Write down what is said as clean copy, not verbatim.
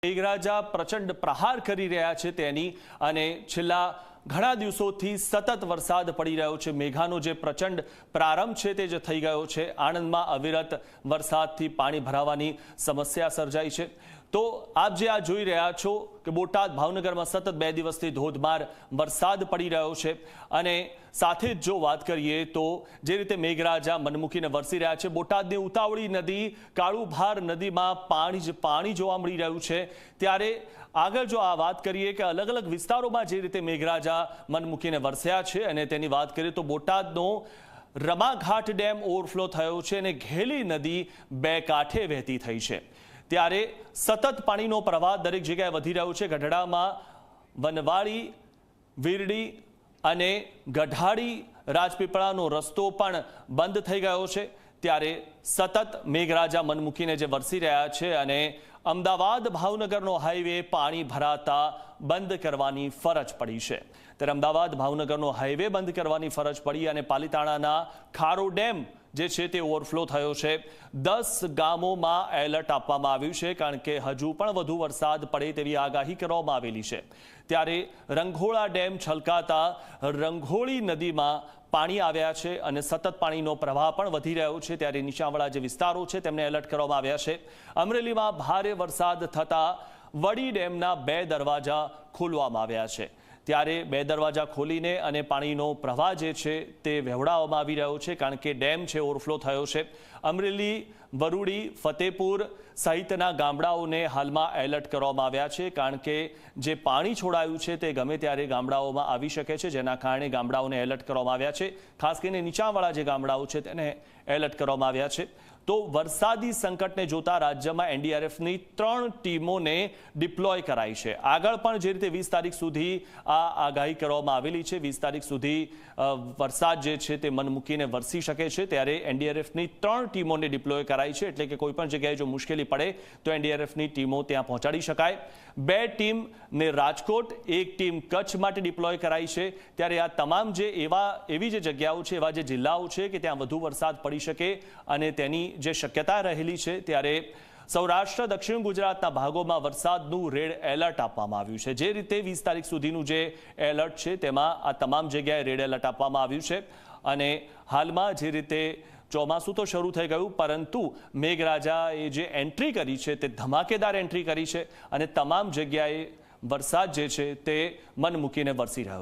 મેઘરાજા પ્રચંડ પ્રહાર કરી રહ્યા છે તેની અને છેલ્લા ઘણા દિવસોથી સતત વરસાદ પડી રહ્યો છે। મેઘાનો જે પ્રચંડ પ્રારંભ છે તે જે થઈ ગયો છે। આણંદમાં અવિરત વરસાદથી પાણી ભરાવાની સમસ્યા સર્જાઈ છે। તો આપ જે આ જોઈ રહ્યા છો કે બોટાદ ભાવનગરમાં સતત 2 દિવસથી ધોધમાર વરસાદ પડી રહ્યો છે અને સાથે જ જો વાત કરીએ તો જે રીતે મેઘરાજા મનમૂકીને વરસી રહ્યા છે, બોટાદની ઉતાવળી નદી કાળુભાર નદીમાં પાણી જ પાણી જોવા મળી રહ્યું છે। ત્યારે આગળ જો આ વાત કરીએ કે અલગ અલગ વિસ્તારોમાં જે રીતે મેઘરાજા મનમૂકીને વરસ્યા છે અને તેની વાત કરીએ તો બોટાદનો રમાઘાટ ડેમ ઓવરફ્લો થયો છે અને ઘેલી નદી 2 કાંઠે વહેતી થઈ છે। ત્યારે સતત પાણીનો પ્રવાહ દરેક જગ્યાએ વધી રહ્યો છે। ગઢડામાં વનવાડી, વીરડી અને ગઢાડી રાજપીપળાનો રસ્તો પણ બંધ થઈ ગયો છે। ત્યારે સતત મેઘરાજા મનમૂકીને જે વરસી રહ્યા છે અને અમદાવાદ ભાવનગરનો હાઈવે પાણી ભરાતા બંધ કરવાની ફરજ પડી છે। ત્યારે અમદાવાદ ભાવનગરનો હાઈવે બંધ કરવાની ફરજ પડી અને પાલીતાણાના ખારો ડેમ જે છે તે ઓવરફ્લો થયો છે। 10 ગામોમાં એલર્ટ આપવામાં આવ્યું છે કારણ કે હજુ પણ વધુ વરસાદ પડે તેવી આગાહી કરવામાં આવેલી છે। ત્યારે રંઘોળા ડેમ છલકાતા રંઘોળી નદીમાં પાણી આવ્યા છે અને સતત પાણીનો પ્રવાહ પણ વધી રહ્યો છે। ત્યારે નીચાણવાળા જે વિસ્તારો છે તેમને એલર્ટ કરવામાં આવ્યા છે। અમરેલીમાં ભારે વરસાદ થતાં વડી ડેમના 2 દરવાજા ખોલવામાં આવ્યા છે। ત્યારે 2 દરવાજા ખોલીને અને પાણીનો પ્રવાહ જે છે તે વહેવડાવવામાં આવી રહ્યો છે કારણ કે ડેમ છે ઓવરફ્લો થયો છે। અમરેલી, વરુડી, ફતેપુર સહિતના ગામડાઓને હાલમાં એલર્ટ કરવામાં આવ્યા છે કારણ કે જે પાણી છોડાયું છે તે ગમે ત્યારે ગામડાઓમાં આવી શકે છે, જેના કારણે ગામડાઓને એલર્ટ કરવામાં આવ્યા છે। ખાસ કરીને નીચાણવાળા જે ગામડાઓ છે તેને એલર્ટ કરવામાં આવ્યા છે। તો વરસાદી સંકટને જોતા રાજ્યમાં એનડીઆરએફની 3 ટીમોને ડિપ્લોય કરાઈ છે। આગળ પણ જે રીતે 20 તારીખ સુધી આ આગાહી કરવામાં આવેલી છે, 20 તારીખ સુધી વરસાદ જે છે તે મન મૂકીને વરસી શકે છે। ત્યારે એનડીઆરએફની 3 ટીમોને ડિપ્લોય કરાઈ છે, એટલે કે કોઈ પણ જગ્યાએ જો મુશ્કેલી પડે તો એનડીઆરએફની ટીમો ત્યાં પહોંચાડી શકાય। 2 ટીમને રાજકોટ, 1 ટીમ કચ્છ માટે ડિપ્લોય કરાઈ છે। ત્યારે આ તમામ જે એવી જે જગ્યાઓ છે, એવા જે જિલ્લાઓ છે કે ત્યાં વધુ વરસાદ પડી શકે અને તેની જે શક્યતા રહેલી છે, ત્યારે સૌરાષ્ટ્ર, દક્ષિણ ગુજરાતના ભાગોમાં વરસાદનું રેડ એલર્ટ આપવામાં આવ્યું છે। જે રીતે 20 તારીખ સુધીનું જે એલર્ટ છે તેમાં આ તમામ જગ્યાએ રેડ એલર્ટ આપવામાં આવ્યું છે અને હાલમાં જે રીતે ચોમાસું તો શરૂ થઈ ગયું, પરંતુ મેઘરાજાએ જે એન્ટ્રી કરી છે તે ધમાકેદાર એન્ટ્રી કરી છે અને તમામ જગ્યાએ વરસાદ જે છે તે મન મૂકીને વરસી રહ્યો છે।